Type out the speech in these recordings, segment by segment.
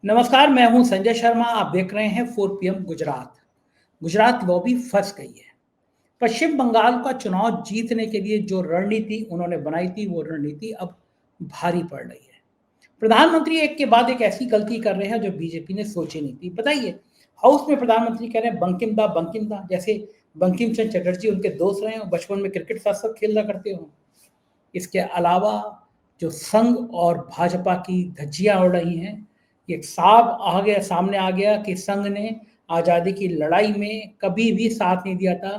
नमस्कार, मैं हूं संजय शर्मा। आप देख रहे हैं 4 पीएम गुजरात। गुजरात लॉबी फंस गई है। पश्चिम बंगाल का चुनाव जीतने के लिए जो रणनीति उन्होंने बनाई थी, वो रणनीति अब भारी पड़ रही है। प्रधानमंत्री एक के बाद एक ऐसी गलती कर रहे हैं जो बीजेपी ने सोची नहीं थी। बताइए, हाउस में प्रधानमंत्री कह रहे हैं बंकिम दा, जैसे बंकिम चंद्र चटर्जी उनके दोस्त रहे हो, बचपन में क्रिकेट साथ साथ खेला करते हो। इसके अलावा जो संघ और भाजपा की धज्जियां उड़ रही हैं, ये सामने आ गया कि संघ ने आज़ादी की लड़ाई में कभी भी साथ नहीं दिया था।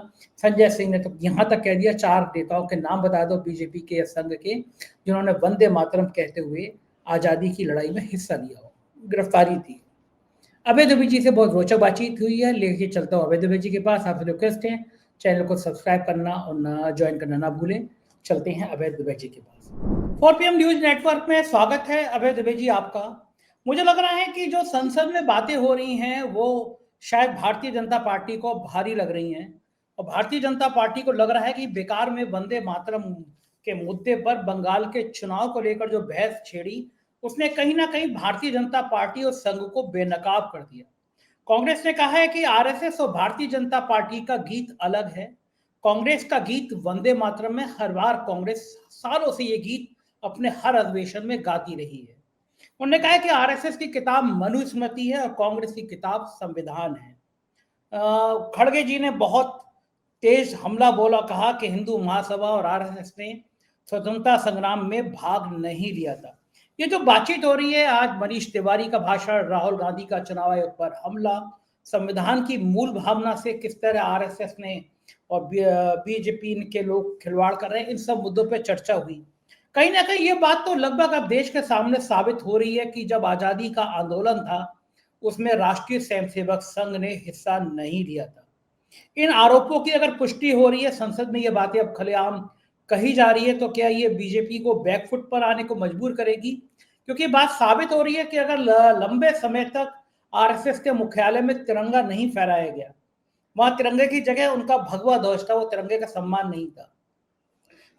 संजय सिंह ने तो यहाँ तक कह दिया, 4 नेताओं के नाम बता दो बीजेपी के या संघ के, जिन्होंने वंदे मातरम कहते हुए आज़ादी की लड़ाई में हिस्सा लिया हो। गिरफ्तारी थी। अभय दुबे जी से बहुत रोचक बातचीत हुई है, लेके चलता हूँ अभय दुबे जी के पास। आपसे रिक्वेस्ट है, चैनल को सब्सक्राइब करना और ना ज्वाइन करना ना भूलें। चलते हैं अभय दुबे जी के पास। 4 पीएम न्यूज नेटवर्क में स्वागत है अभय दुबे जी आपका। मुझे लग रहा है कि जो संसद में बातें हो रही हैं वो शायद भारतीय जनता पार्टी को भारी लग रही हैं, और भारतीय जनता पार्टी को लग रहा है कि बेकार में वंदे मातरम के मुद्दे पर बंगाल के चुनाव को लेकर जो बहस छेड़ी, उसने कहीं ना कहीं भारतीय जनता पार्टी और संघ को बेनकाब कर दिया। कांग्रेस ने कहा है कि आरएसएस और भारतीय जनता पार्टी का गीत अलग है। कांग्रेस का गीत वंदे मातरम में हर बार कांग्रेस सालों से ये गीत अपने हर अधिवेशन में गाती रही है। उन्होंने कहा है कि आरएसएस की किताब मनुस्मृति है और कांग्रेस की किताब संविधान है। खड़गे जी ने बहुत तेज हमला बोला, कहा कि हिंदू महासभा और आरएसएस ने स्वतंत्रता संग्राम में भाग नहीं लिया था। ये जो बातचीत हो रही है आज, मनीष तिवारी का भाषण, राहुल गांधी का चुनाव आयोग पर हमला, संविधान की मूल भावना से किस तरह आरएसएस ने और बीजेपी के लोग खिलवाड़ कर रहे हैं, इन सब मुद्दों पर चर्चा हुई। कहीं ना कहीं ये बात तो लगभग अब देश के सामने साबित हो रही है कि जब आजादी का आंदोलन था, उसमें राष्ट्रीय स्वयंसेवक संघ ने हिस्सा नहीं लिया था। इन आरोपों की अगर पुष्टि हो रही है, संसद में ये बातें अब खुलेआम कही जा रही है, तो क्या ये बीजेपी को बैकफुट पर आने को मजबूर करेगी? क्योंकि बात साबित हो रही है कि अगर लंबे समय तक आरएसएस के मुख्यालय में तिरंगा नहीं फहराया गया, वहां तिरंगे की जगह उनका भगवा ध्वज था, वो तिरंगे का सम्मान नहीं था।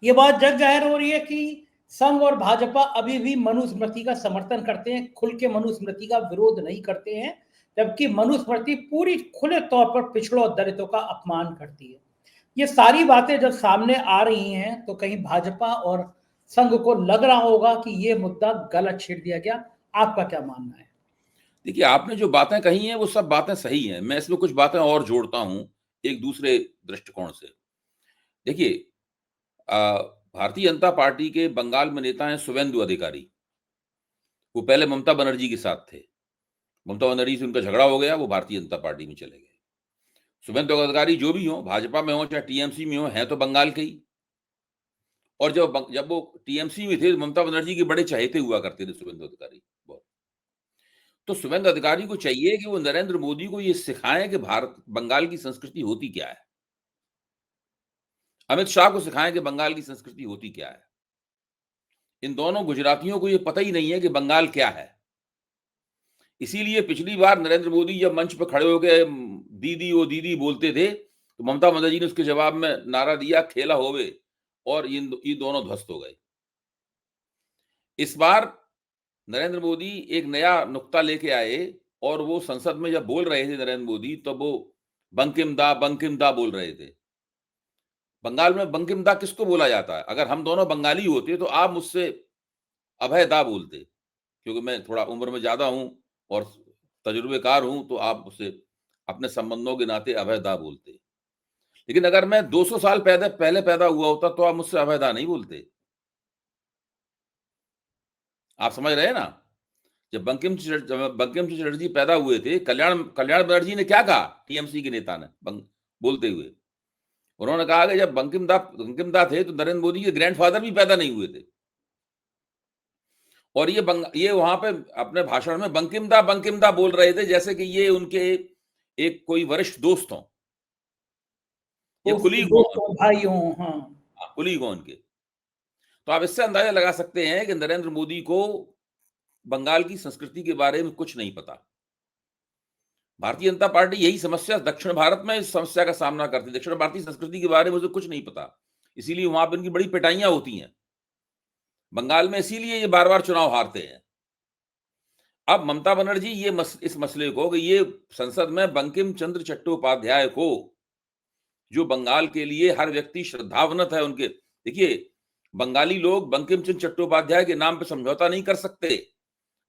ये बात जग जाहिर हो रही है कि संघ और भाजपा अभी भी मनुस्मृति का समर्थन करते हैं, खुल के मनुस्मृति का विरोध नहीं करते हैं, जबकि मनुस्मृति पूरी खुले तौर पर पिछड़ों और दलितों का अपमान करती है। ये सारी बातें जब सामने आ रही हैं, तो कहीं भाजपा और संघ को लग रहा होगा कि ये मुद्दा गलत छेड़ दिया गया। आपका क्या मानना है? देखिए, आपने जो बातें कही हैं वो सब बातें सही हैं। मैं इसमें कुछ बातें और जोड़ता हूं एक दूसरे दृष्टिकोण से। देखिए, भारतीय जनता पार्टी के बंगाल में नेता हैं शुवेंदु अधिकारी। वो पहले ममता बनर्जी के साथ थे। ममता बनर्जी से उनका झगड़ा हो गया, वो भारतीय जनता पार्टी में चले गए। शुवेंदु अधिकारी जो भी हो, भाजपा में हो चाहे टीएमसी में हो, हैं तो बंगाल के ही। और जब वो टीएमसी में थे तो ममता बनर्जी के बड़े चहेते हुआ करते थे शुवेंदु अधिकारी, बहुत। तो शुवेंदु अधिकारी को चाहिए कि वो नरेंद्र मोदी को ये सिखाएं कि भारत बंगाल की संस्कृति होती क्या है। अमित शाह को सिखाएं कि बंगाल की संस्कृति होती क्या है। इन दोनों गुजरातियों को ये पता ही नहीं है कि बंगाल क्या है। इसीलिए पिछली बार नरेंद्र मोदी जब मंच पर खड़े होकर दीदी ओ दीदी बोलते थे, तो ममता बनर्जी ने उसके जवाब में नारा दिया, खेला होवे, और ये दोनों ध्वस्त हो गए। इस बार नरेंद्र मोदी एक नया नुक्ता लेके आए, और वो संसद में जब बोल रहे थे नरेंद्र मोदी, तब वो बंकिम दा बोल रहे थे। बंगाल में बंकिम दा किसको बोला जाता है? अगर हम दोनों बंगाली होते तो आप मुझसे अभय दा बोलते, क्योंकि मैं थोड़ा उम्र में ज्यादा हूं और तजुर्बेकार हूं, तो आप मुझसे अपने संबंधों के नाते अभय दा बोलते। लेकिन अगर मैं 200 साल पहले पैदा हुआ होता तो आप मुझसे अभय दा नहीं बोलते। आप समझ रहे हैं ना? जब बंकिम चंद्र चटर्जी पैदा हुए थे, कल्याण बनर्जी ने क्या कहा टीएमसी के नेता ने बोलते हुए? उन्होंने कहा कि जब बंकिम दा थे तो नरेंद्र मोदी के ग्रैंडफादर भी पैदा नहीं हुए थे। और ये वहां पे अपने भाषण में बंकिम दा बोल रहे थे, जैसे कि ये उनके एक कोई वरिष्ठ दोस्त हों, ये कुलीग हों, भाई हो, हाँ। कुलीग हों उनके। तो आप इससे अंदाजा लगा सकते हैं कि नरेंद्र मोदी को बंगाल की संस्कृति के बारे में कुछ नहीं पता। भारतीय जनता पार्टी यही समस्या दक्षिण भारत में इस समस्या का सामना करती है। दक्षिण भारतीय संस्कृति के बारे में मुझे कुछ नहीं पता, इसीलिए वहां पर इनकी बड़ी पिटाइयां होती हैं। बंगाल में इसीलिए ये बार बार चुनाव हारते हैं। अब ममता बनर्जी इस मसले को कि ये संसद में बंकिम चंद्र चट्टोपाध्याय को, जो बंगाल के लिए हर व्यक्ति श्रद्धावनत है उनके, देखिए बंगाली लोग बंकिम चंद्र चट्टोपाध्याय के नाम पे समझौता नहीं कर सकते,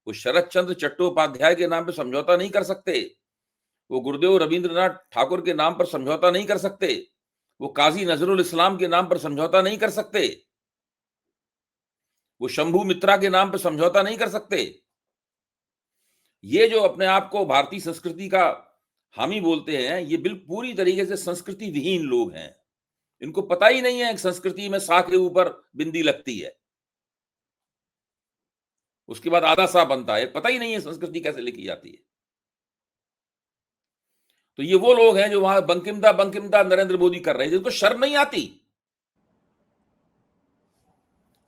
वो शरद चंद्र चट्टोपाध्याय के नाम पे समझौता नहीं कर सकते, वो गुरुदेव रविंद्रनाथ ठाकुर के नाम पर समझौता नहीं कर सकते, वो काजी नजरुल इस्लाम के नाम पर समझौता नहीं कर सकते, वो शंभू मित्रा के नाम पर समझौता नहीं कर सकते। ये जो अपने आप को भारतीय संस्कृति का हामी बोलते हैं, ये बिल्कुल पूरी तरीके से संस्कृति विहीन लोग हैं। इनको पता ही नहीं है कि संस्कृति में सा के ऊपर बिंदी लगती है, उसके बाद आधा सा बनता है, पता ही नहीं है संस्कृति कैसे लिखी जाती है। तो ये वो लोग हैं जो वहां बंकिमदा नरेंद्र मोदी कर रहे हैं, जिनको शर्म नहीं आती।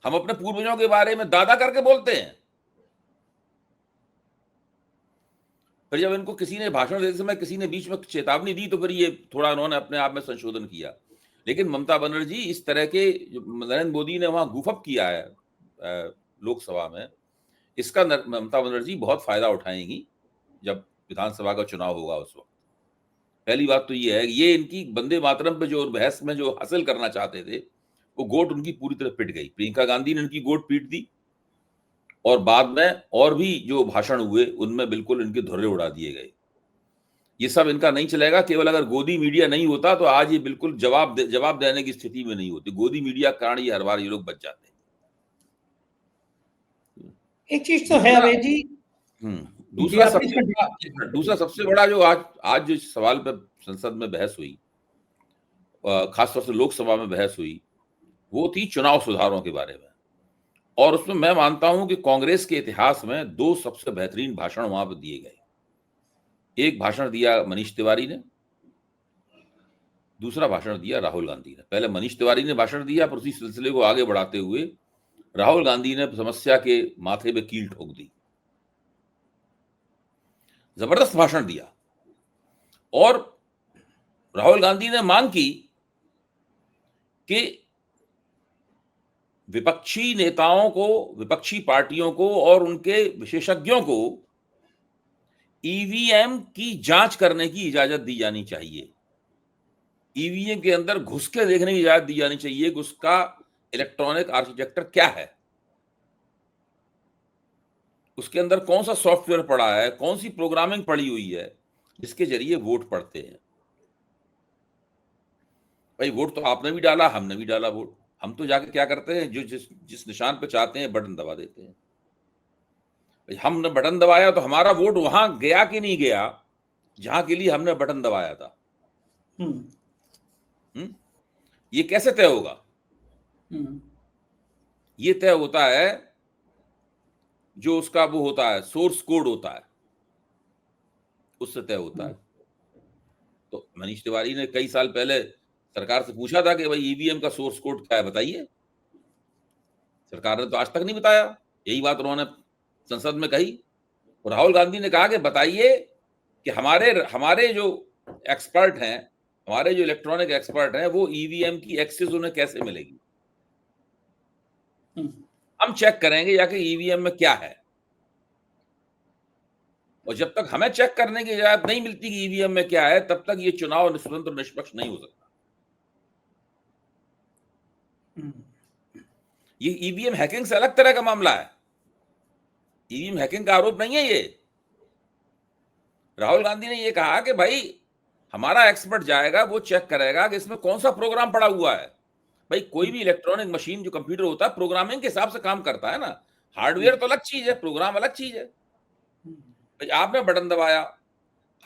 हम अपने पूर्वजों के बारे में दादा करके बोलते हैं, फिर जब इनको किसी ने भाषण देते समय किसी ने बीच में चेतावनी दी तो फिर ये थोड़ा उन्होंने अपने आप में संशोधन किया। लेकिन ममता बनर्जी इस तरह के, नरेंद्र मोदी ने वहां गुफअप किया है लोकसभा में, इसका ममता बनर्जी बहुत फायदा उठाएंगी जब विधानसभा का चुनाव होगा उस वक्त। पहली बात तो ये है, ये इनकी वंदे मातरम पे जो बहस में जो हासिल करना चाहते थे, वो गोट उनकी पूरी तरह पिट गई। प्रियंका गांधी ने इनकी गोट पीट दी और बाद में और भी जो भाषण हुए उनमें बिल्कुल इनके धुर्रे उड़ा दिए गए। ये सब इनका नहीं चलेगा। केवल अगर गोदी मीडिया नहीं होता तो आज ये बिल्कुल जवाब देने की स्थिति में नहीं होती। गोदी मीडिया के कारण ये हर बार ये लोग बच जाते हैं। एक चीज तो है अभय जी, दूसरा सबसे बड़ा जो आज जो सवाल पे संसद में बहस हुई, खासतौर से लोकसभा में बहस हुई, वो थी चुनाव सुधारों के बारे में। और उसमें मैं मानता हूं कि कांग्रेस के इतिहास में दो सबसे बेहतरीन भाषण वहां पर दिए गए। एक भाषण दिया मनीष तिवारी ने, दूसरा भाषण दिया राहुल गांधी ने। पहले मनीष तिवारी ने भाषण दिया, पर उसी सिलसिले को आगे बढ़ाते हुए राहुल गांधी ने समस्या के माथे पे कील ठोक दी, जबरदस्त भाषण दिया। और राहुल गांधी ने मांग की कि विपक्षी नेताओं को, विपक्षी पार्टियों को और उनके विशेषज्ञों को ईवीएम की जांच करने की इजाजत दी जानी चाहिए। ईवीएम के अंदर घुस के देखने की इजाजत दी जानी चाहिए कि उसका इलेक्ट्रॉनिक आर्किटेक्चर क्या है, उसके अंदर कौन सा सॉफ्टवेयर पड़ा है, कौन सी प्रोग्रामिंग पड़ी हुई है जिसके जरिए वोट पड़ते हैं। भाई वोट तो आपने भी डाला, हमने भी डाला वोट। हम तो जाके क्या करते हैं, जो जिस निशान पे चाहते हैं बटन दबा देते हैं। भाई हमने बटन दबाया तो हमारा वोट वहां गया कि नहीं गया जहां के लिए हमने बटन दबाया था। ये कैसे तय होगा? ये तय होता है जो उसका वो होता है, सोर्स कोड होता है, उससे तय होता है। तो मनीष तिवारी ने कई साल पहले सरकार से पूछा था कि भाई ईवीएम का सोर्स कोड क्या है, बताइए। सरकार ने तो आज तक नहीं बताया। यही बात उन्होंने संसद में कही। और राहुल गांधी ने कहा कि बताइए कि हमारे जो एक्सपर्ट हैं, हमारे जो इलेक्ट्रॉनिक एक्सपर्ट हैं, वो ईवीएम की एक्सेस उन्हें कैसे मिलेगी। हम चेक करेंगे या कि ईवीएम में क्या है। और जब तक हमें चेक करने की इजाजत नहीं मिलती कि ईवीएम में क्या है, तब तक ये चुनाव स्वतंत्र निष्पक्ष नहीं हो सकता। ये ईवीएम हैकिंग से अलग तरह का मामला है। ईवीएम हैकिंग का आरोप नहीं है ये। राहुल गांधी ने ये कहा कि भाई हमारा एक्सपर्ट जाएगा, वो चेक करेगा कि इसमें कौन सा प्रोग्राम पड़ा हुआ है। भाई कोई भी इलेक्ट्रॉनिक मशीन जो कंप्यूटर होता है, प्रोग्रामिंग के हिसाब से काम करता है ना। हार्डवेयर तो अलग चीज है, प्रोग्राम अलग चीज है। भाई आपने बटन दबाया,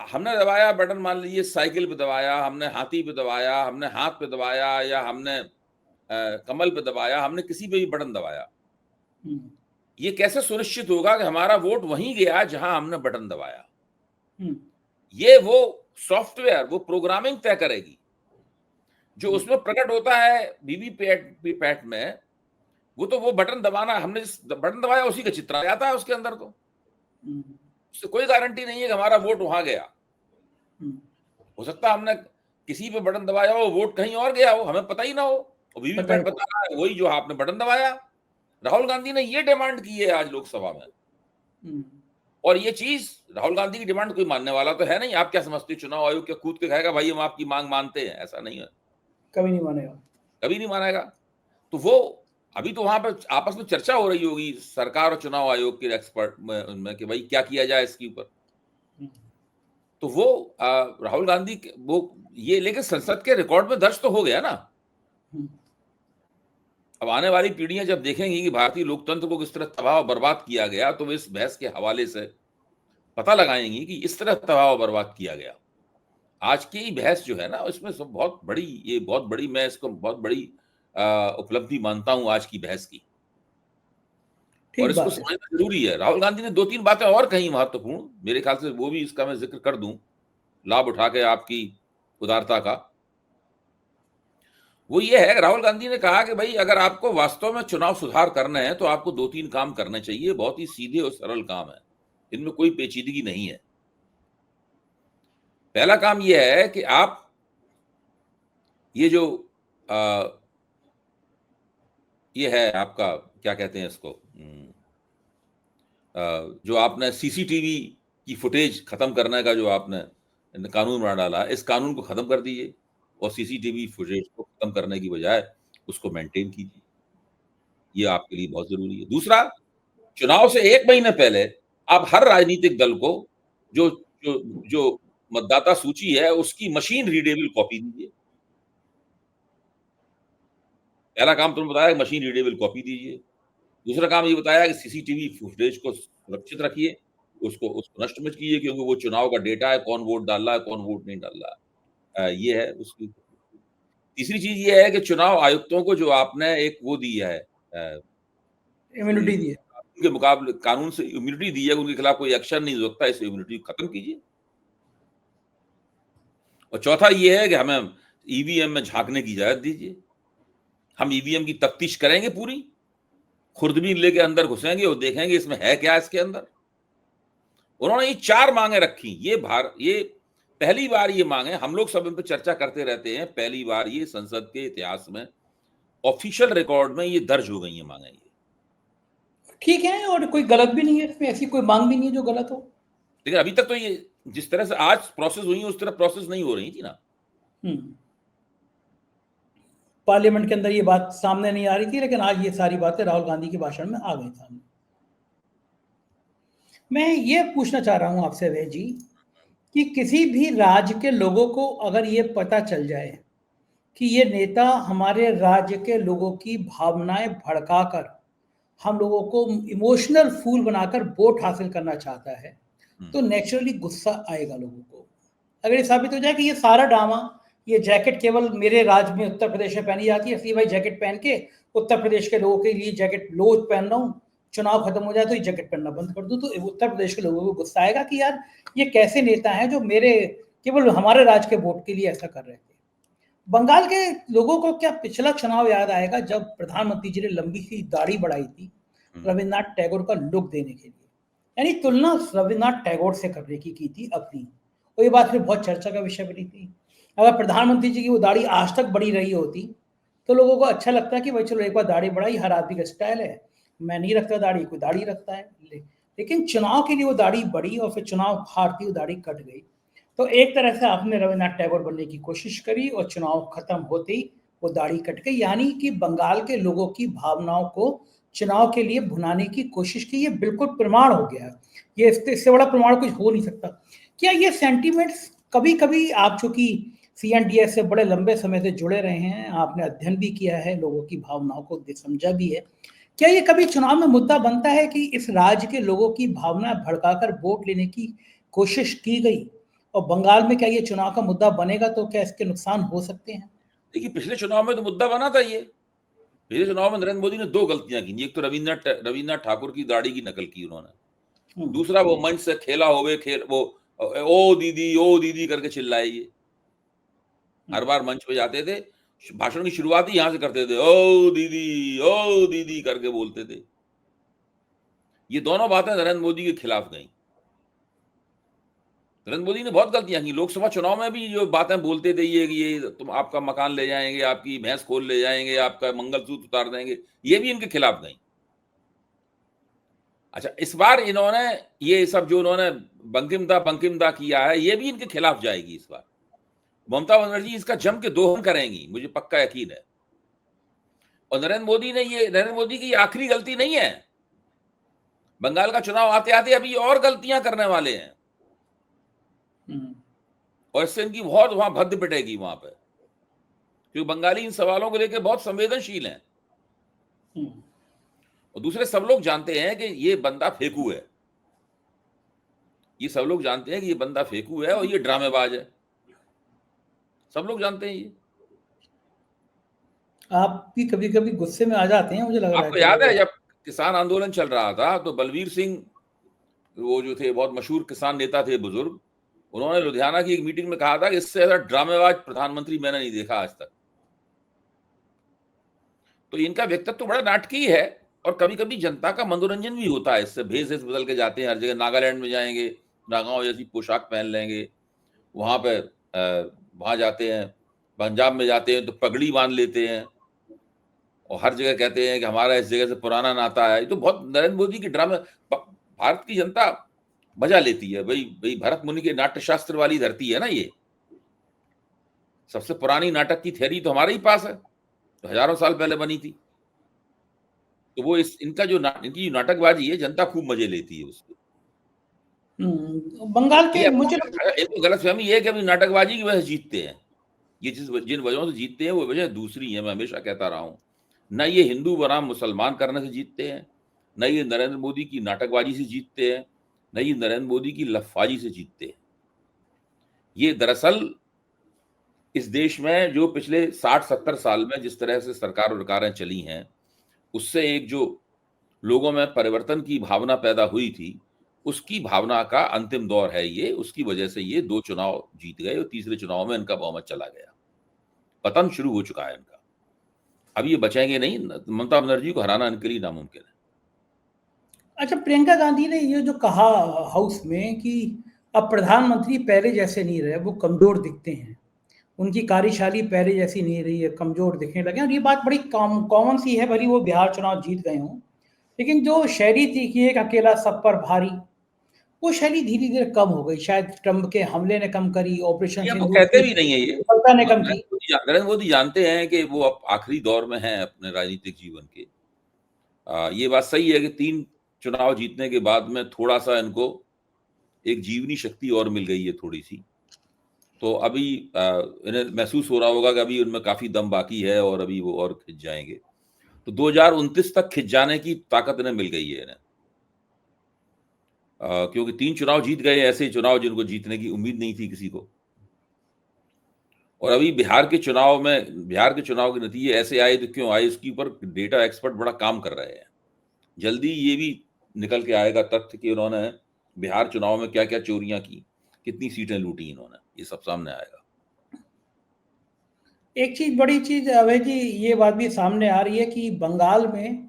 हमने दबाया बटन, मान लीजिए साइकिल पे दबाया, हमने हाथी पे दबाया, हमने हाथ पे दबाया, या हमने कमल पे दबाया, हमने किसी पे भी बटन दबाया। ये कैसे सुनिश्चित होगा कि हमारा वोट वहीं गया जहां हमने बटन दबाया? ये वो सॉफ्टवेयर, वो प्रोग्रामिंग तय करेगी। जो उसमें प्रकट होता है वीवीपैट में, वो तो वो बटन दबाना, हमने जिस बटन दबाया उसी का चित्र आ जाता है उसके अंदर। तो उससे कोई गारंटी नहीं है कि हमारा वोट वहां गया। हो सकता है हमने किसी पे बटन दबाया हो, वोट कहीं और गया हो, हमें पता ही ना हो। और वीवीपैट बता रहा है वही जो आपने बटन दबाया। राहुल गांधी ने ये डिमांड की है आज लोकसभा में। और ये चीज राहुल गांधी की डिमांड कोई मानने वाला तो है नहीं। आप क्या समझते हो, चुनाव आयोग क्या कूद के कहेगा भाई हम आपकी मांग मानते हैं? ऐसा नहीं है, कभी नहीं मानेगा। कभी नहीं मानेगा। तो वो अभी तो वहां पर आपस में चर्चा हो रही होगी सरकार और चुनाव आयोग के एक्सपर्ट में उनमें कि भाई क्या किया जाए इसके ऊपर। तो वो राहुल गांधी वो ये लेकिन संसद के रिकॉर्ड में दर्ज तो हो गया ना। अब आने वाली पीढ़ियां जब देखेंगी कि भारतीय लोकतंत्र को किस तरह तबाह और बर्बाद किया गया, तो वे इस बहस के हवाले से पता लगाएंगी कि इस तरह तबाह और बर्बाद किया गया। आज की बहस जो है ना, इसमें सब बहुत बड़ी, ये बहुत बड़ी, मैं इसको बहुत बड़ी उपलब्धि मानता हूं आज की बहस की, और ठीक इसको बात है। समझना जरूरी है। राहुल गांधी ने 2-3 बातें और कही महत्वपूर्ण, मेरे ख्याल से वो भी इसका मैं जिक्र कर दूं, लाभ उठा के आपकी उदारता का। वो ये है, राहुल गांधी ने कहा कि भाई अगर आपको वास्तव में चुनाव सुधार करना है तो आपको 2-3 काम करने चाहिए, बहुत ही सीधे और सरल काम है, इनमें कोई पेचीदगी नहीं है। पहला काम यह है कि आप ये जो ये है आपका क्या कहते हैं इसको, जो आपने सीसीटीवी की फुटेज खत्म करने का जो आपने कानून बना डाला, इस कानून को खत्म कर दीजिए और सीसीटीवी फुटेज को खत्म करने की बजाय उसको मेंटेन कीजिए। ये आपके लिए बहुत जरूरी है। दूसरा, चुनाव से 1 महीने पहले आप हर राजनीतिक दल को जो जो जो मतदाता सूची है उसकी मशीन रीडेबल कॉपी दीजिए। पहला काम तुमने बताया मशीन रीडेबल कॉपी दीजिए। दूसरा काम ये बताया कि सीसीटीवी फुटेज को सुरक्षित रखिए, उसको नष्ट मत कीजिए, क्योंकि वो चुनाव का डेटा है, कौन वोट डाल रहा है, कौन वोट नहीं डाल रहा है। ये है उसकी। तीसरी चीज ये है कि चुनाव आयुक्तों को जो आपने एक वो दिया है, इम्यूनिटी दी है। उनके मुकाबले कानून से इम्यूनिटी दी है, उनके खिलाफ कोई एक्शन नहीं हो सकता, इस इम्यूनिटी खत्म कीजिए। और चौथा ये है कि हमें ईवीएम में झांकने की इजाजत दीजिए। हम ईवीएम की तफ्तीश करेंगे पूरी, खुर्दबीन लेके अंदर घुसेंगे और देखेंगे इसमें है क्या इसके अंदर। उन्होंने ये 4 मांगे रखी। ये पहली बार ये मांगे, हम लोग सब इन पर चर्चा करते रहते हैं, पहली बार ये संसद के इतिहास में ऑफिशियल रिकॉर्ड में ये दर्ज हो गई है मांगे। ये ठीक है, और कोई गलत भी नहीं है इसमें, ऐसी कोई मांग भी नहीं है जो गलत हो। लेकिन अभी तक तो ये जिस तरह से आज प्रोसेस हुई उस तरह प्रोसेस नहीं हो रही थी ना। पार्लियामेंट के अंदर ये बात सामने नहीं आ रही थी, लेकिन आज ये सारी बातें राहुल गांधी के भाषण में आ गई सामने। मैं ये पूछना चाह रहा हूं आपसे अभय जी कि किसी भी राज्य के लोगों को अगर ये पता चल जाए कि ये नेता हमारे राज्य के लोगों की भावनाएं भड़काकर हम लोगों को इमोशनल फूल बनाकर वोट हासिल करना चाहता है, तो नेचुरली गुस्सा आएगा लोगों को। अगर ये साबित हो जाए कि ये सारा ड्रामा, ये जैकेट केवल मेरे राज्य में उत्तर प्रदेश में पहनी जाती है, इसलिए भाई जैकेट पहन के उत्तर प्रदेश के लोगों के लिए जैकेट रोज पहन रहा हूँ, चुनाव खत्म हो जाए तो ये जैकेट पहनना बंद कर दूं, तो उत्तर प्रदेश के लोगों को गुस्सा आएगा कि यार ये कैसे नेता हैं जो मेरे केवल हमारे राज्य के वोट के लिए ऐसा कर रहे थे। बंगाल के लोगों को क्या पिछला चुनाव याद आएगा जब प्रधानमंत्री जी ने लंबी सी दाढ़ी बढ़ाई थी रविन्द्रनाथ टैगोर का लुक देने के लिए, यानी तुलना रविन्द्रनाथ टैगोर से करने की थी अपनी, और ये बात फिर बहुत चर्चा का विषय बनी थी। अगर प्रधानमंत्री जी की वो दाढ़ी आज तक बड़ी रही होती तो लोगों को अच्छा लगता है कि भाई चलो एक बार दाढ़ी बढ़ाई, हर आदमी का स्टाइल है, मैं नहीं रखता दाढ़ी, कोई दाढ़ी रखता है। लेकिन चुनाव के लिए वो दाढ़ी बढ़ी और फिर चुनाव हारती वो दाढ़ी कट गई। तो एक तरह से आपने रविन्द्रनाथ टैगोर बनने की कोशिश करी और चुनाव खत्म होते ही वो दाढ़ी कट गई, यानी कि बंगाल के लोगों की भावनाओं को चुनाव के लिए भुनाने की कोशिश की। ये बिल्कुल प्रमाण हो गया, ये इससे बड़ा प्रमाण कुछ हो नहीं सकता। क्या ये सेंटीमेंट्स कभी कभी, आप चूंकि सीएनडीएस से बड़े लंबे समय से जुड़े रहे हैं, आपने अध्ययन भी किया है, लोगों की भावनाओं को समझा भी है, क्या ये कभी चुनाव में मुद्दा बनता है कि इस राज्य के लोगों की भावना भड़काकर वोट लेने की कोशिश की गई, और बंगाल में क्या ये चुनाव का मुद्दा बनेगा तो क्या इसके नुकसान हो सकते हैं? देखिए, पिछले चुनाव में तो मुद्दा बना था ये। पिछले चुनाव में नरेंद्र मोदी ने 2 गलतियां की। एक तो रविन्द्रनाथ ठाकुर की दाढ़ी की नकल की उन्होंने, दूसरा वो मंच से खेला होवे खेल वो ओ दीदी करके चिल्लाए। ये हर बार मंच पे जाते थे, भाषण की शुरुआत ही यहां से करते थे, ओ दीदी करके बोलते थे। ये दोनों बातें नरेंद्र मोदी के खिलाफ गई। नरेंद्र मोदी ने बहुत गलतियां की। लोकसभा चुनाव में भी जो बातें बोलते थे, ये तुम आपका मकान ले जाएंगे, आपकी भैंस खोल ले जाएंगे, आपका मंगलसूत्र उतार देंगे, ये भी इनके खिलाफ गई। अच्छा, इस बार इन्होंने ये सब जो उन्होंने बंकिम दा किया है, ये भी इनके खिलाफ जाएगी इस बार। ममता बनर्जी इसका जम के दोहन करेंगी, मुझे पक्का यकीन है। और नरेंद्र मोदी की आखिरी गलती नहीं है। बंगाल का चुनाव आते आते अभी और गलतियां करने वाले हैं, और इससे इनकी बहुत वहां भद्द पिटेगी वहां पे, क्योंकि बंगाली इन सवालों को लेकर बहुत संवेदनशील हैं। और दूसरे, सब लोग जानते हैं कि ये बंदा फेंकू है। ये सब लोग जानते हैं कि ये बंदा फेंकू है और ये ड्रामेबाज है। सब लोग जानते हैं ये। आप भी कभी कभी गुस्से में आ जाते हैं, मुझे लग रहा है। आपको याद है जब किसान आंदोलन चल रहा था तो बलवीर सिंह, वो जो थे बहुत मशहूर किसान नेता थे, बुजुर्ग, उन्होंने लुधियाना की एक मीटिंग में कहा था कि इससे ज्यादा ड्रामेबाज प्रधानमंत्री मैंने नहीं देखा आज तक। तो इनका व्यक्तित्व तो बड़ा नाटकीय है, और कभी कभी जनता का मनोरंजन भी होता है इससे। भेष बदल के जाते हैं हर जगह। नागालैंड में जाएंगे, नागाओं जैसी पोशाक पहन लेंगे, वहां पे वहां जाते हैं, पंजाब में जाते हैं तो पगड़ी बांध लेते हैं, और हर जगह कहते हैं कि हमारा इस जगह से पुराना नाता है। ये तो बहुत नरेंद्र मोदी की ड्रामे। भारत की जनता मजा लेती है भाई। भाई भरत मुनि के नाट्य शास्त्र वाली धरती है ना ये। सबसे पुरानी नाटक की थ्योरी तो हमारे ही पास है, तो हजारों साल पहले बनी थी। तो वो इनका जो इनकी नाटकबाजी है, जनता खूब मजे लेती है उसको। बंगाल के एक तो गलतफहमी ये है कि अभी नाटकबाजी की वजह से जीतते हैं। ये जिन वजहों से जीतते हैं वो वजह दूसरी है। मैं हमेशा कहता रहा हूं, न ये हिंदू बनाम मुसलमान करने से जीतते हैं, न ये नरेंद्र मोदी की नाटकबाजी से जीतते हैं, न ये नरेंद्र मोदी की लफाजी से जीतते हैं। ये दरअसल इस देश में जो पिछले 60-70 साल में जिस तरह से सरकारें चली हैं, उससे एक जो लोगों में परिवर्तन की भावना पैदा हुई थी, उसकी भावना का अंतिम दौर है ये। उसकी वजह से ये 2 चुनाव जीत गए और तीसरे चुनाव में इनका बहुमत चला गया। पतन शुरू हो चुका है इनका। अब ये बचेंगे नहीं। ममता बनर्जी को हराना इनके लिए नामुमकिन है। अच्छा, प्रियंका गांधी ने ये जो कहा हाउस में कि अब प्रधानमंत्री पहले जैसे नहीं रहे, वो कमजोर दिखते हैं, उनकी कार्यशैली पहले जैसी नहीं रही है, कमजोर दिखने लगे। और ये बात बड़ी कॉमन सी है, भली वो बिहार चुनाव जीत गए हों, लेकिन जो शैली थी कि एक अकेला सब पर भारी, वो शैली धीरे धीरे कम हो गई। शायद ट्रंप के हमले ने कम करी, ऑपरेशन ये तो सिंदूर कहते की भी नहीं है ये। सफलता ने कम की। नरेंद्र मोदी जानते हैं कि वो अब आखिरी दौर में हैं अपने राजनीतिक जीवन के। ये बात सही है कि 3 चुनाव जीतने के बाद में थोड़ा सा इनको एक जीवनी शक्ति और मिल गई है, थोड़ी सी। तो अभी इन्हें महसूस हो रहा होगा कि अभी उनमें काफी दम बाकी है और अभी वो और खिंच जाएंगे। तो 2029 तक खिंच जाने की ताकत इन्हें मिल गई है इन्हें, क्योंकि 3 चुनाव जीत गए, ऐसे चुनाव जिनको जीतने की उम्मीद नहीं थी किसी को। और अभी बिहार के चुनाव के नतीजे ऐसे आए तो क्यों आए, इसके ऊपर डेटा एक्सपर्ट बड़ा काम कर रहे हैं। जल्दी ये भी निकल के आएगा तथ्य कि उन्होंने बिहार चुनाव में क्या क्या चोरियां की, कितनी सीटें लूटी इन्होंने, ये सब सामने आएगा। एक चीज, बड़ी चीज अभय जी, ये बात भी सामने आ रही है कि बंगाल में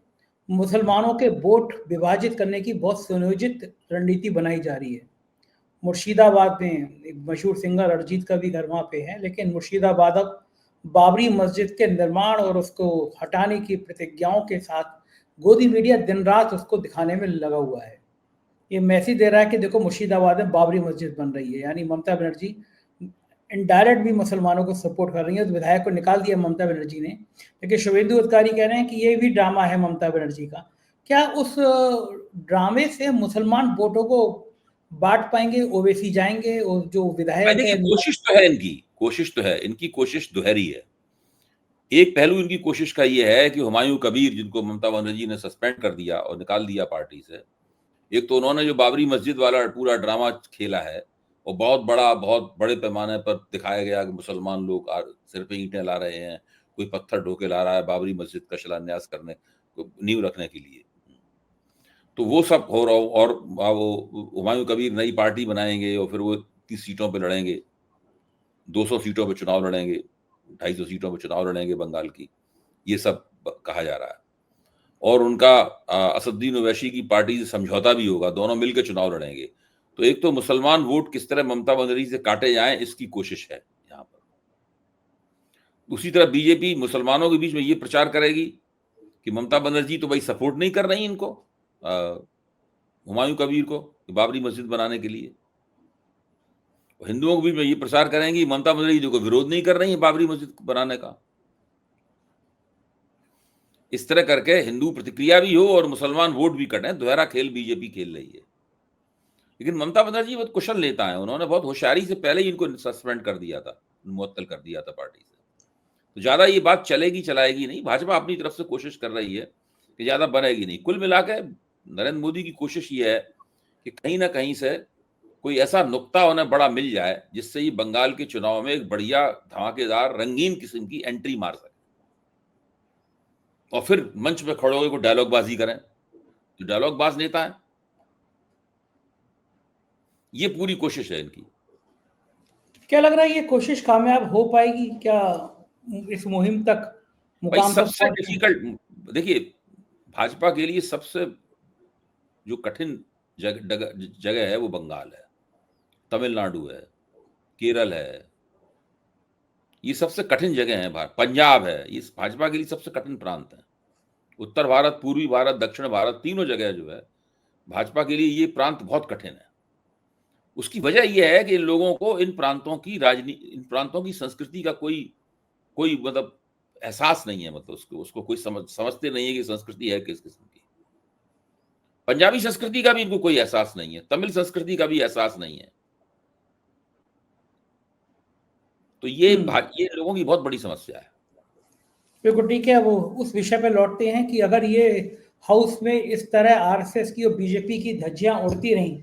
मुसलमानों के वोट विभाजित करने की बहुत सुनियोजित रणनीति बनाई जा रही है। मुर्शिदाबाद में एक मशहूर सिंगर अरिजीत का भी घर वहाँ पे है, लेकिन मुर्शिदाबाद अब बाबरी मस्जिद के निर्माण और उसको हटाने की प्रतिज्ञाओं के साथ गोदी मीडिया दिन रात उसको दिखाने में लगा हुआ है। ये मैसेज दे रहा है कि देखो मुर्शिदाबाद में बाबरी मस्जिद बन रही है, यानी ममता बनर्जी इनडायरेक्ट भी मुसलमानों को सपोर्ट कर रही है। तो विधायक को निकाल दिया ममता बनर्जी ने, लेकिन शुभेंदु अधिकारी कह रहे हैं कि ये भी ड्रामा है ममता बनर्जी का। क्या उस ड्रामे से मुसलमान वोटों को बांट पाएंगे, ओवैसी जाएंगे, और जो विधायक है? कोशिश तो है इनकी कोशिश दोहरी है। एक पहलू इनकी कोशिश का ये है कि हुमायूं कबीर, जिनको ममता बनर्जी ने सस्पेंड कर दिया और निकाल दिया पार्टी से, एक तो उन्होंने जो बाबरी मस्जिद वाला पूरा ड्रामा खेला है, और बहुत बड़े पैमाने पर दिखाया गया कि मुसलमान लोग सिर पे ईंटें ला रहे हैं, कोई पत्थर ढोके ला रहा है बाबरी मस्जिद का शिलान्यास करने, नींव रखने के लिए। तो वो सब हो रहा हो, और वो हुमायूं कबीर नई पार्टी बनाएंगे और फिर वो 30 सीटों पे लड़ेंगे, 200 सीटों पे चुनाव लड़ेंगे, 250 सीटों पे चुनाव लड़ेंगे बंगाल की, ये सब कहा जा रहा है। और उनका असदुद्दीन ओवैसी की पार्टी से समझौता भी होगा, दोनों मिलकर चुनाव लड़ेंगे। तो एक तो मुसलमान वोट किस तरह ममता बनर्जी से काटे जाएं, इसकी कोशिश है यहाँ पर। दूसरी तरफ बीजेपी मुसलमानों के बीच में ये प्रचार करेगी कि ममता बनर्जी तो भाई सपोर्ट नहीं कर रही इनको, हुमायूं कबीर को बाबरी मस्जिद बनाने के लिए। हिंदुओं को भी ये प्रसार करेंगी ममता बनर्जी जो को विरोध नहीं कर रही है बाबरी मस्जिद बनाने का। इस तरह करके हिंदू प्रतिक्रिया भी हो और मुसलमान वोट भी कटें, दोहरा खेल बीजेपी खेल रही है। लेकिन ममता बनर्जी बहुत कुशल नेता है, उन्होंने बहुत होशियारी से पहले ही इनको सस्पेंड कर दिया था, मुअत्तल कर दिया था पार्टी से। तो ज्यादा ये बात चलेगी चलाएगी नहीं, भाजपा अपनी तरफ से कोशिश कर रही है कि ज्यादा बनेगी नहीं। कुल मिलाकर नरेंद्र मोदी की कोशिश ये है कि कहीं ना कहीं से कोई ऐसा नुक्ता उन्हें बड़ा मिल जाए जिससे ये बंगाल के चुनाव में एक बढ़िया धमाकेदार रंगीन किस्म की एंट्री मार सके और फिर मंच पे खड़े होकर को डायलॉग बाजी करें। जो डायलॉग बाज नेता है, ये पूरी कोशिश है इनकी। क्या लग रहा है ये कोशिश कामयाब हो पाएगी क्या इस मुहिम तक, भाई मुकाम तक सबसे डिफिकल्ट, देखिए भाजपा के लिए सबसे जो कठिन जगह है वो बंगाल है, तमिलनाडु है, केरल है, ये सबसे कठिन जगह है। पंजाब है, ये भाजपा के लिए सबसे कठिन प्रांत है। उत्तर भारत, पूर्वी भारत, दक्षिण भारत, तीनों जगह जो है भाजपा के लिए ये प्रांत बहुत कठिन है। उसकी वजह यह है कि इन लोगों को इन प्रांतों की राजनीति, इन प्रांतों की संस्कृति का कोई मतलब एहसास नहीं है, मतलब उसको कोई समझते नहीं है कि संस्कृति है किस किस्म की। पंजाबी संस्कृति का भी इनको कोई एहसास नहीं है, तमिल संस्कृति का भी एहसास नहीं है। तो ये लोगों की बहुत बड़ी समस्या है। बिल्कुल ठीक है। वो उस विषय पे लौटते हैं कि अगर ये हाउस में इस तरह आरएसएस की और बीजेपी की धज्जियां उड़ती रहीं,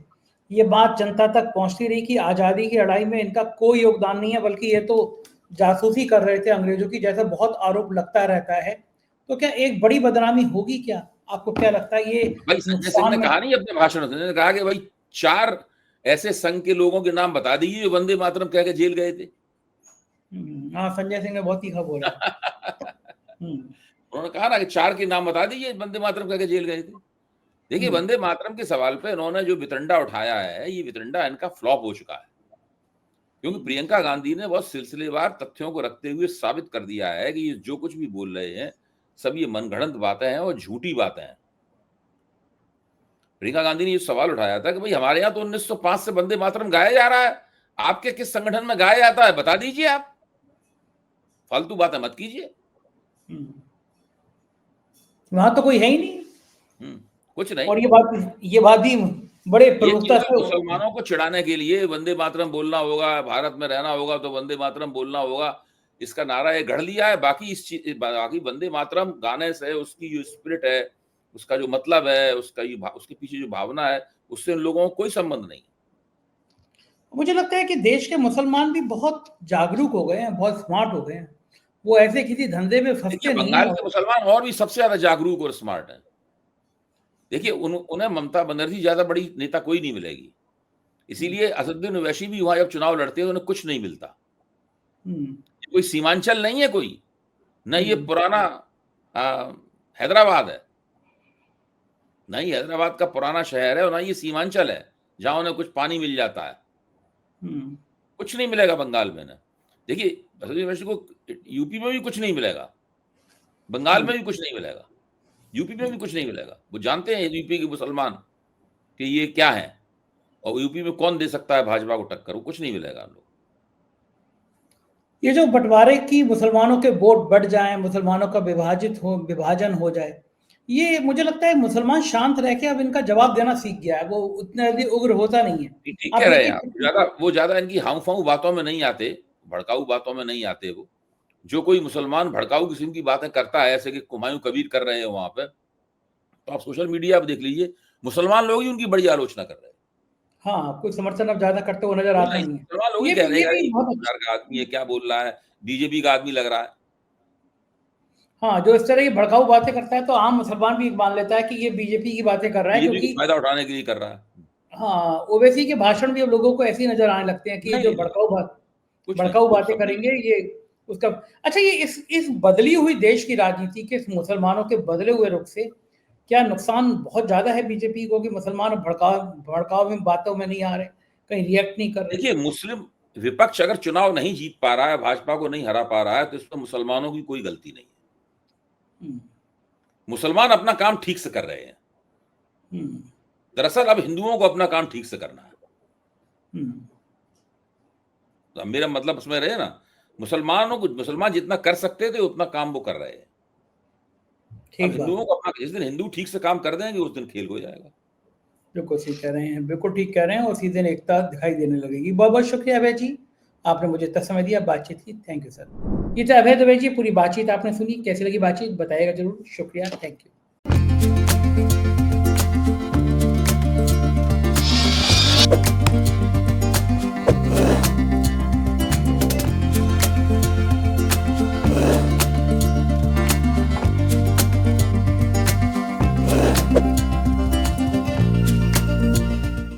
ये बात जनता तक पहुंचती रही कि आज़ादी की लड़ाई में इनका कोई योगदान नहीं है, बल्कि ये तो जासूसी कर रहे थे अंग्रेजों की, जैसा बहुत आरोप लगता रहता है, तो क्या एक बड़ी बदनामी होगी क्या? आपको क्या लगता है ये भाई संजय सिंह ने नुकसान में? कहा नहीं अपने भाषण में, उन्होंने कहा कि भाई 4 ऐसे संघ के लोगों के नाम बता दीजिए जो वंदे मातरम कह के जेल गए थे। हाँ, संजय सिंह ने बहुत तीखा बोला। उन्होंने कहा ना कि 4 के नाम बता दीजिए वंदे मातरम कह के जेल गए थे। देखिए वंदे मातरम के सवाल पे इन्होंने जो वितंडा उठाया है, ये वितंडा इनका फ्लॉप हो चुका है, क्योंकि प्रियंका गांधी ने बहुत सिलसिलेवार तथ्यों को रखते हुए साबित कर दिया है कि ये जो कुछ भी बोल रहे हैं सब ये मनगढ़ंत बातें हैं और झूठी बातें हैं। प्रियंका गांधी ने ये सवाल उठाया था कि भाई हमारे यहाँ तो 1905 से वंदे मातरम गाया जा रहा है, आपके किस संगठन में गाया जाता है बता दीजिए, आप फालतू बातें मत कीजिए। वहां तो कोई है ही नहीं। कुछ नहीं। और ये बात भी बड़े प्रमुखता से मुसलमानों को चिढ़ाने के लिए वंदे मातरम बोलना होगा, भारत में रहना होगा तो वंदे मातरम बोलना होगा, इसका नारा ये गढ़ लिया है। बाकी वंदे मातरम गाने से उसकी जो स्पिरिट है, उसका जो मतलब है, उसके पीछे जो भावना है, उससे उन लोगों को कोई संबंध नहीं। मुझे लगता है कि देश के मुसलमान भी बहुत जागरूक हो गए हैं, बहुत स्मार्ट हो गए हैं। वो ऐसे किसी धंधे में फंसते नहीं बंगाल हैं। के मुसलमान और भी सबसे ज्यादा जागरूक और स्मार्ट हैं। देखिए उन्हें ममता बनर्जी ज्यादा बड़ी नेता कोई नहीं मिलेगी, इसीलिए असदुद्दीन ओवैसी भी वहां जब चुनाव लड़ते हैं उन्हें कुछ नहीं मिलता। कोई सीमांचल नहीं है कोई, न ये पुराना हैदराबाद है, न ही हैदराबाद का पुराना शहर है और न ये सीमांचल है जहां उन्हें कुछ पानी मिल जाता है। कुछ नहीं मिलेगा बंगाल में। ना देखिए असदुद्दीन ओवैसी को यूपी में भी कुछ नहीं मिलेगा, बंगाल में भी कुछ नहीं मिलेगा, यूपी में भी कुछ नहीं मिलेगा। वो जानते हैं यूपी के मुसलमान कि ये क्या है और यूपी में कौन दे सकता है भाजपा को टक्कर, वो कुछ नहीं मिलेगा हम लोग। ये जो बंटवारे की मुसलमानों के वोट बढ़ जाएं, मुसलमानों का विभाजन हो जाए, ये मुझे लगता है मुसलमान शांत रह के अब इनका जवाब देना सीख गया है, वो उतना जल्दी उग्र होता नहीं है। ठीक आप कह रहे हैं देखिए आप, वो ज्यादा इनकी हाउ बातों में नहीं आते, भड़काऊ बातों में नहीं आते। वो जो कोई मुसलमान भड़काऊ किस्म की बातें करता है, ऐसे कि हुमायूं कबीर कर रहे हैं वहां पे, तो आप सोशल मीडिया पे देख लीजिए, मुसलमान लोग ही उनकी बड़ी आलोचना कर रहे हैं। हाँ, कोई समर्थन अब ज्यादा करते हुए नजर आता नहीं है। मुसलमान लोग ही ये कह भी रहे ये हैं भी ये बहुत प्रकार का आदमी है, क्या बोल रहा है, बीजेपी का आदमी लग रहा है। हाँ, जो इस तरह की भड़काऊ बातें करता है तो आम मुसलमान भी मान लेता है कि ये बीजेपी की बातें कर रहा है, बीजेपी क्योंकि फायदा उठाने के लिए कर रहा है। हाँ, ओवैसी के भाषण भी अब लोगों को ऐसे ही नजर आने लगते हैं कि ये जो नहीं कुछ नहीं, भड़काऊ बातें सब करेंगे ये उसका। अच्छा, ये इस बदली हुई देश की राजनीति के, इस मुसलमानों के बदले हुए रुख से क्या नुकसान बहुत ज्यादा है बीजेपी को कि मुसलमान भड़काऊ में बातों में नहीं आ रहे, कहीं रिएक्ट नहीं कर रहे? देखिए मुस्लिम विपक्ष अगर चुनाव नहीं जीत पा रहा है, भाजपा को नहीं हरा पा रहा है, तो इसमें मुसलमानों की कोई गलती नहीं है। मुसलमान अपना काम ठीक से कर रहे हैं। दरअसल अब हिंदुओं को अपना काम ठीक से करना है। तो मेरा मतलब उसमें रहे ना, मुसलमान जितना कर सकते थे उतना काम वो कर रहे हैं। अब हिंदुओं को अपना, जिस दिन हिंदू ठीक से काम कर देंगे उस दिन खेल हो जाएगा। बिल्कुल सही कह रहे हैं, बिल्कुल ठीक कह रहे हैं, और उसी दिन एकता दिखाई देने लगेगी। बहुत बहुत शुक्रिया अभय जी, आपने मुझे इतना समय दिया, बातचीत की। Thank you sir. ये तो अभय दवे जी, पूरी बातचीत आपने सुनी, कैसी लगी बातचीत बताइएगा जरूर। शुक्रिया, थैंक यू।